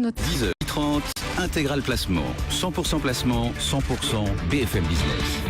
notre 10h30, intégral placement. 100% placement, 100% BFM Business.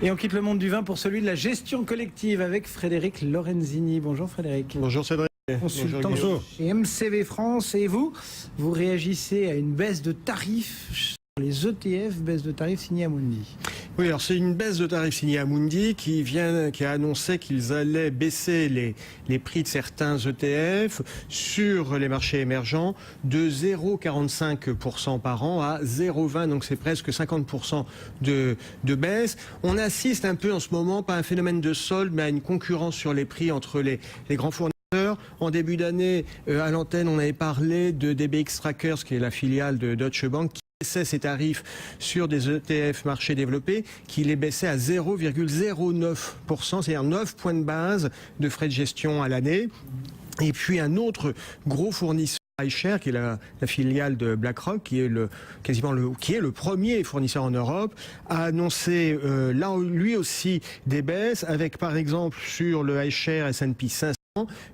Et on quitte le monde du vin pour celui de la gestion collective avec Frédéric Lorenzini. Bonjour Frédéric. Bonjour Cédric. Consultant chez MCV France. Et vous réagissez à une baisse de tarifs sur les ETF, baisse de tarifs signée Amundi. Oui, alors c'est une baisse de tarifs signée Amundi qui a annoncé qu'ils allaient baisser les prix de certains ETF sur les marchés émergents de 0,45% par an à 0,20%, donc c'est presque 50% de baisse. On assiste un peu en ce moment, pas à un phénomène de solde, mais à une concurrence sur les prix entre les grands fournisseurs. En début d'année, à l'antenne, on avait parlé de DBX Trackers, qui est la filiale de Deutsche Bank, qui baissait ses tarifs sur des ETF marchés développés, qui les baissait à 0,09%, c'est-à-dire 9 points de base de frais de gestion à l'année. Et puis un autre gros fournisseur, iShares, qui est la filiale de BlackRock, qui est le premier fournisseur en Europe, a annoncé lui aussi des baisses, avec par exemple sur le iShares S&P 500,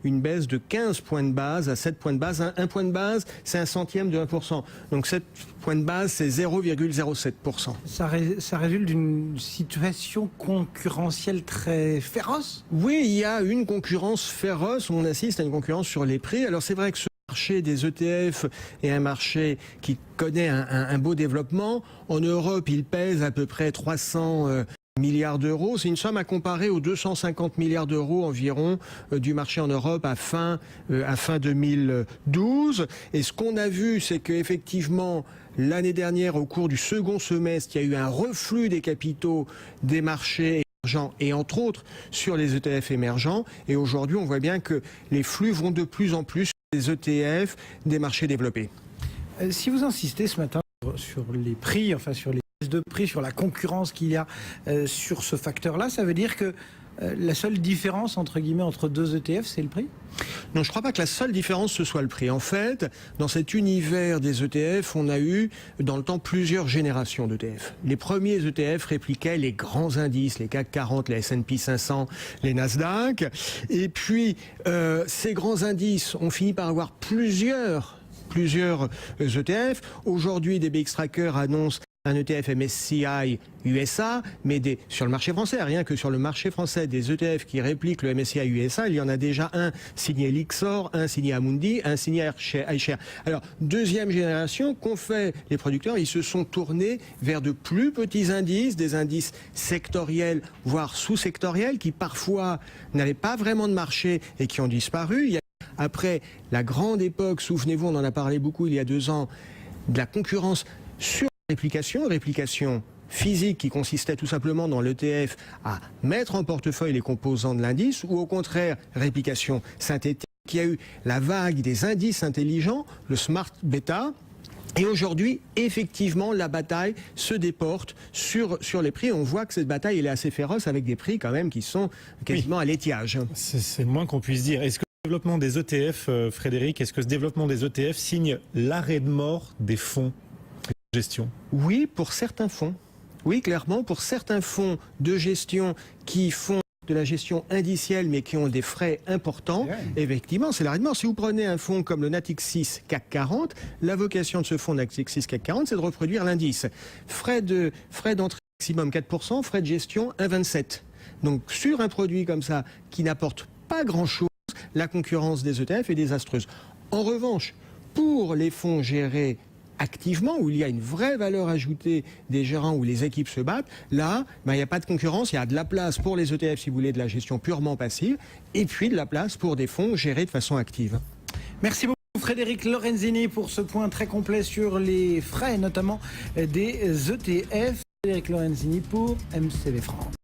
une baisse de 15 points de base à 7 points de base. Un point de base, c'est un centième de 1%. Donc 7 points de base, c'est 0,07%. Ça résulte d'une situation concurrentielle très féroce ? Oui, il y a une concurrence féroce. On assiste à une concurrence sur les prix. Alors c'est vrai que ce marché des ETF est un marché qui connaît un beau développement. En Europe, il pèse à peu près 300 milliards d'euros. C'est une somme à comparer aux 250 milliards d'euros environ du marché en Europe à fin 2012. Et ce qu'on a vu, c'est qu'effectivement, l'année dernière, au cours du second semestre, il y a eu un reflux des capitaux des marchés émergents et entre autres sur les ETF émergents. Et aujourd'hui, on voit bien que les flux vont de plus en plus sur les ETF des marchés développés. Si vous insistez ce matin sur les prix, enfin sur les de prix, sur la concurrence qu'il y a sur ce facteur-là, ça veut dire que la seule différence entre guillemets entre deux ETF, c'est le prix ? Non, je ne crois pas que la seule différence ce soit le prix. En fait, dans cet univers des ETF, on a eu dans le temps plusieurs générations d'ETF. Les premiers ETF répliquaient les grands indices, les CAC 40, les S&P 500, les Nasdaq. Et puis, ces grands indices ont fini par avoir plusieurs ETF. Aujourd'hui, DBX Tracker annonce un ETF MSCI USA, mais sur le marché français, rien que sur le marché français, des ETF qui répliquent le MSCI USA, il y en a déjà un signé Lyxor, un signé Amundi, un signé iShares. Alors, deuxième génération, qu'ont fait les producteurs ? Ils se sont tournés vers de plus petits indices, des indices sectoriels, voire sous-sectoriels, qui parfois n'avaient pas vraiment de marché et qui ont disparu. Après la grande époque, souvenez-vous, on en a parlé beaucoup il y a 2 ans, de la concurrence sur réplication physique qui consistait tout simplement dans l'ETF à mettre en portefeuille les composants de l'indice, ou au contraire réplication synthétique, qui a eu la vague des indices intelligents, le smart beta. Et aujourd'hui, effectivement, la bataille se déporte sur les prix. On voit que cette bataille elle est assez féroce, avec des prix quand même qui sont quasiment à l'étiage. C'est le moins qu'on puisse dire. Est-ce que le développement des ETF, Frédéric, est-ce que ce développement des ETF signe l'arrêt de mort des fonds de gestion ? Oui, pour certains fonds. Oui, clairement, pour certains fonds de gestion qui font de la gestion indicielle mais qui ont des frais importants, effectivement, c'est l'arrêt de mort. Si vous prenez un fonds comme le Natixis CAC 40, la vocation de ce fonds Natixis CAC 40, c'est de reproduire l'indice. Frais d'entrée maximum 4%, frais de gestion 1,27%. Donc sur un produit comme ça qui n'apporte pas grand-chose, la concurrence des ETF est désastreuse. En revanche, pour les fonds gérés activement, où il y a une vraie valeur ajoutée des gérants, où les équipes se battent, là, il n'y a pas de concurrence, il y a de la place pour les ETF, si vous voulez, de la gestion purement passive, et puis de la place pour des fonds gérés de façon active. Merci beaucoup Frédéric Lorenzini pour ce point très complet sur les frais, notamment des ETF. Frédéric Lorenzini pour MCV France.